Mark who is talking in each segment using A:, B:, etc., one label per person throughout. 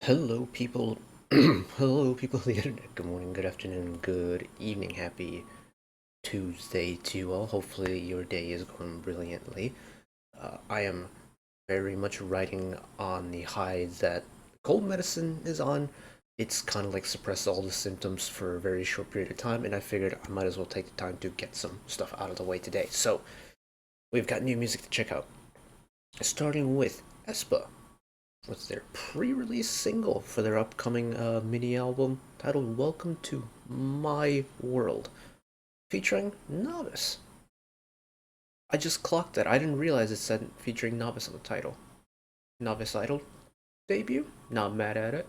A: Hello, people. Hello, people of the internet. Good morning, good afternoon, good evening. Happy Tuesday to you all. Hopefully, your day is going brilliantly. I am very much riding on the high that cold medicine is on. It's kind of like suppressed all the symptoms for a very short period of time, and I figured I might as well take the time to get some stuff out of the way today. So, we've got new music to check out. Starting with Aespa. What's their pre-release single for their upcoming mini album titled Welcome to My World, featuring Novice. I just clocked that. I didn't realize it said featuring Novice on the title. Novice Idol debut? Not mad at it.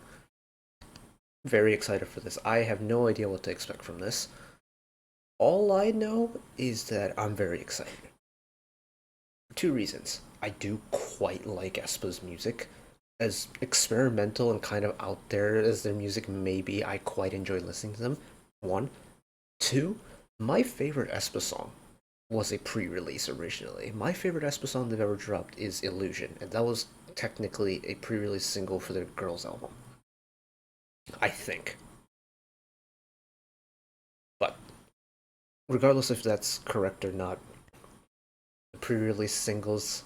A: Very excited for this. I have no idea what to expect from this. All I know is that I'm very excited. For two reasons. I do quite like Aespa's music. As experimental and kind of out there as their music may be, I quite enjoy listening to them. One. Two, my favorite Aespa song was a pre-release originally. My favorite Aespa song they've ever dropped is Illusion, and that was technically a pre-release single for their Girls album. I think. But, regardless if that's correct or not, the pre-release singles,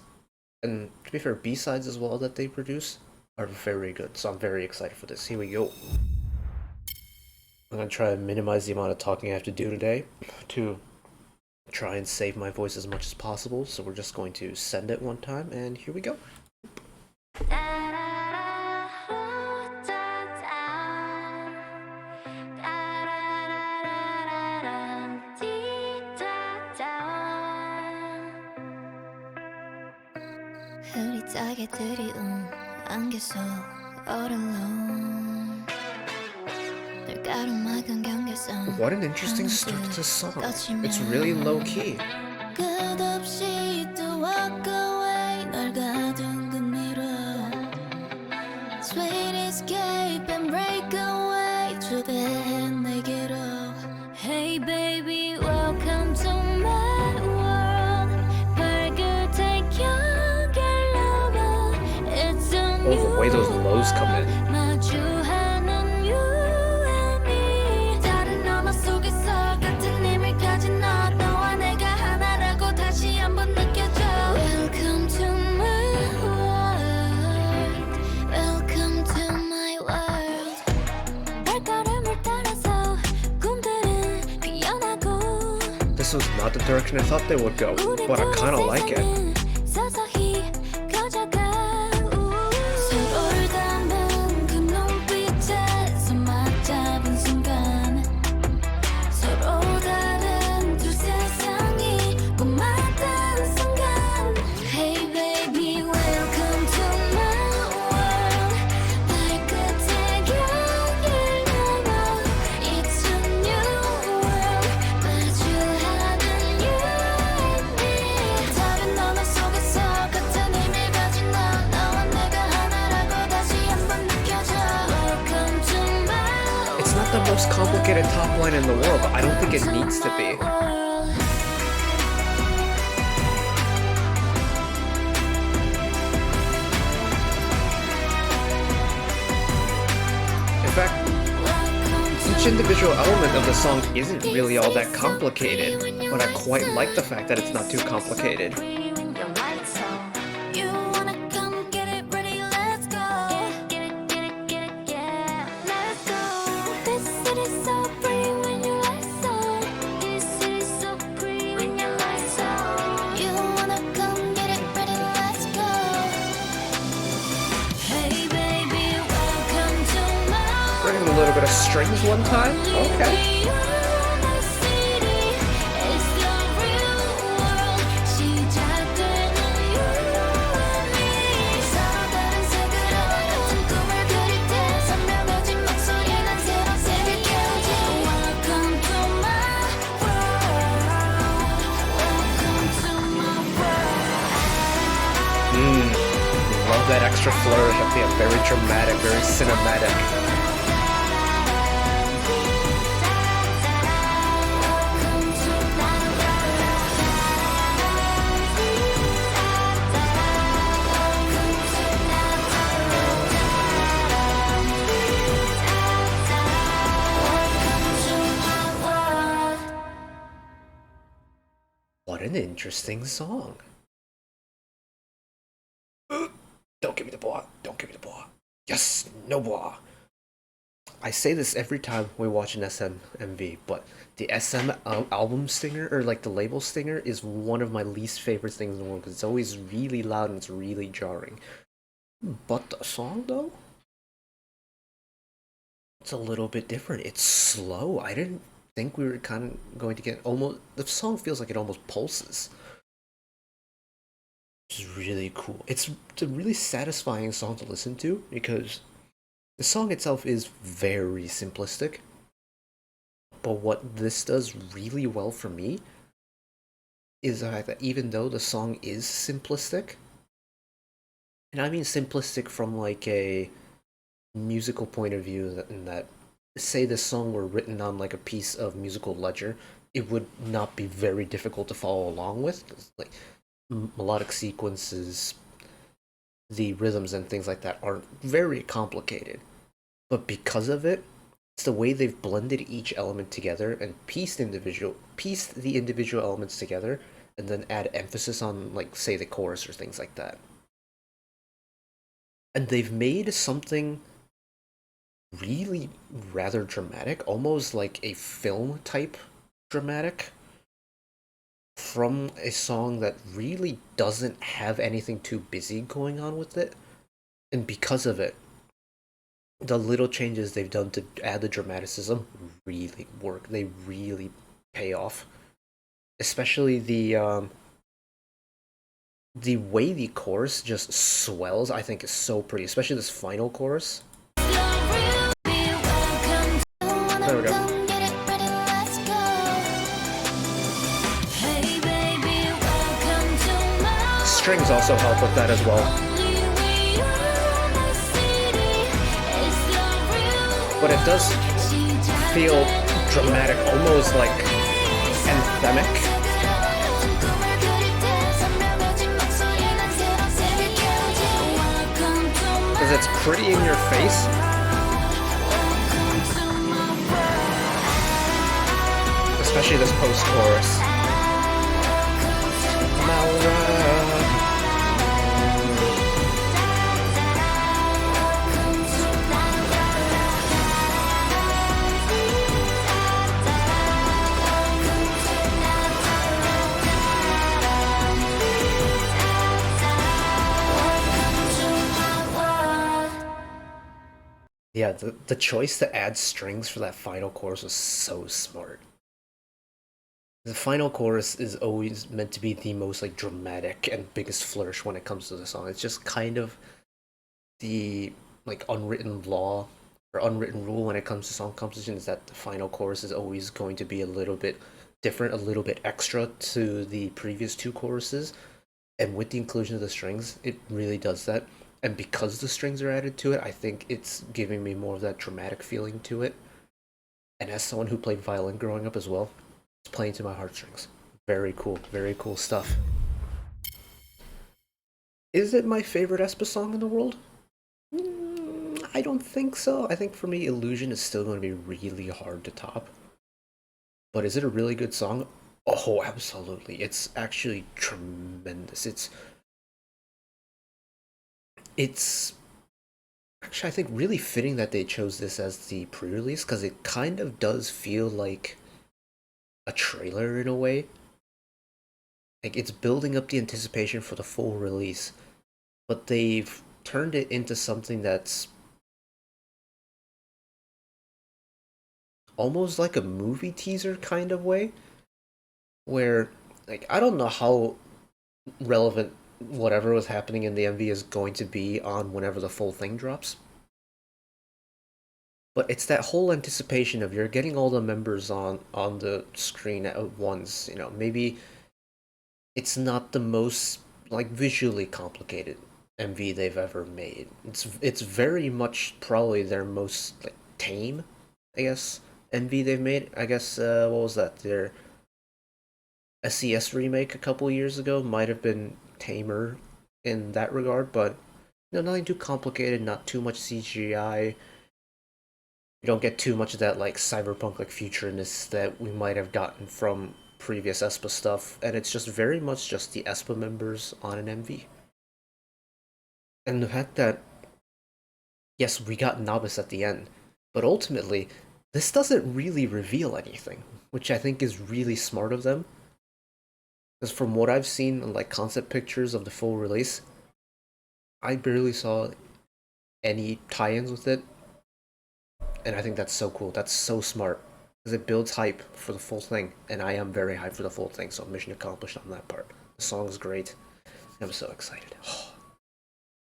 A: and to be fair, B-sides as well that they produce, are very good, so I'm very excited for this. Here we go. I'm gonna try to minimize the amount of talking I have to do today to try and save my voice as much as possible, so we're just going to send it one time, and here we go. What an interesting start to the song. It's really low-key.
B: Sweet escape and break away Hey baby, welcome to my world. It's a
A: Oh, the way those lows come in. This was not the direction I thought they would go, but I kinda like it. It's not the most complicated top line in the world, but I don't think it needs to be. In fact, each individual element of the song isn't really all that complicated, but I quite like the fact that it's not too complicated. A little bit of strings one time? Okay. Love that extra flourish at the end. Very dramatic, very cinematic. an interesting song. Don't give me the bois. Don't give me the bois. Yes, no bois. I say this every time we watch an SMMV, but the SM album stinger, or like the label stinger, is one of my least favorite things in the world because it's always really loud and it's really jarring. But the song, though, it's a little bit different. It's slow. I didn't think we were kind of going to get almost. The song feels like it almost pulses, which is really cool. It's a really satisfying song to listen to because the song itself is very simplistic. But what this does really well for me is the fact that even though the song is simplistic, and I mean simplistic from like a musical point of view, in that say this song were written on like a piece of musical ledger, it would not be very difficult to follow along with. Like melodic sequences, the rhythms and things like that aren't very complicated. But because of it, it's the way they've blended each element together and pieced the individual elements together, and then add emphasis on like say the chorus or things like that. And they've made something really rather dramatic, almost like a film type dramatic, from a song that really doesn't have anything too busy going on with it. And because of it, the little changes they've done to add the dramaticism really work. They really pay off. Especially the way the chorus just swells, I think is so pretty. Especially this final chorus. There we go. Strings also help with that as well. But it does feel dramatic, almost like anthemic. Because it's pretty in your face. Especially this post-chorus. Yeah, the choice to add strings for that final chorus was so smart. The final chorus is always meant to be the most like dramatic and biggest flourish when it comes to the song. It's just kind of the like unwritten law or unwritten rule when it comes to song composition is that the final chorus is always going to be a little bit different, a little bit extra to the previous two choruses. And with the inclusion of the strings, it really does that. And because the strings are added to it, I think it's giving me more of that dramatic feeling to it. And as someone who played violin growing up as well, it's playing to my heartstrings. Very cool stuff. Is it my favorite Aespa song in the world? I don't think so. I think for me, Illusion is still going to be really hard to top. But is it a really good song? Oh, absolutely. It's actually tremendous. It's actually, I think, really fitting that they chose this as the pre-release because it kind of does feel like a trailer in a way. Like it's building up the anticipation for the full release, but they've turned it into something that's almost like a movie teaser kind of way, where like I don't know how relevant whatever was happening in the MV is going to be on whenever the full thing drops. But it's that whole anticipation of you're getting all the members on the screen at once. You know, maybe it's not the most like visually complicated MV they've ever made. It's very much probably their most like tame, I guess, MV they've made. I guess what was that? Their SES remake a couple years ago might have been tamer in that regard, but nothing too complicated, not too much CGI. You don't get too much of that like cyberpunk like futureness that we might have gotten from previous Aespa stuff, and it's just very much just the Aespa members on an MV. And the fact that, yes, we got Nabis at the end, but ultimately, this doesn't really reveal anything, which I think is really smart of them. Because from what I've seen in like concept pictures of the full release, I barely saw any tie-ins with it, and I think that's so cool. That's so smart because it builds hype for the full thing, and I am very hyped for the full thing. So mission accomplished on that part. The song is great. I'm so excited.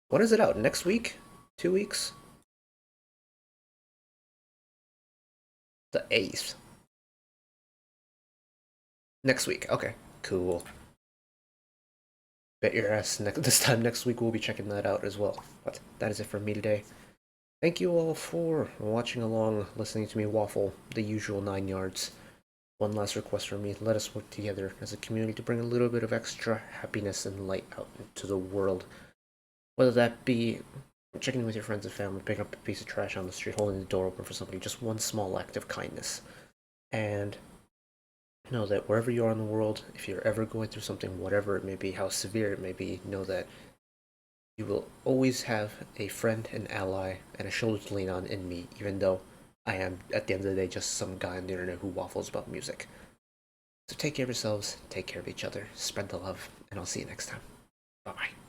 A: When is it out? Next week? 2 weeks? The 8th. Next week. Okay. Cool. Bet your ass this time next week we'll be checking that out as well. But that is it from me today. Thank you all for watching along, listening to me waffle the usual 9 yards. One last request from me, let us work together as a community to bring a little bit of extra happiness and light out into the world. Whether that be checking in with your friends and family, picking up a piece of trash on the street, holding the door open for somebody, just one small act of kindness. And know that wherever you are in the world, if you're ever going through something, whatever it may be, how severe it may be, know that you will always have a friend, an ally, and a shoulder to lean on in me, even though I am, at the end of the day, just some guy on the internet who waffles about music. So take care of yourselves, take care of each other, spread the love, and I'll see you next time. Bye-bye.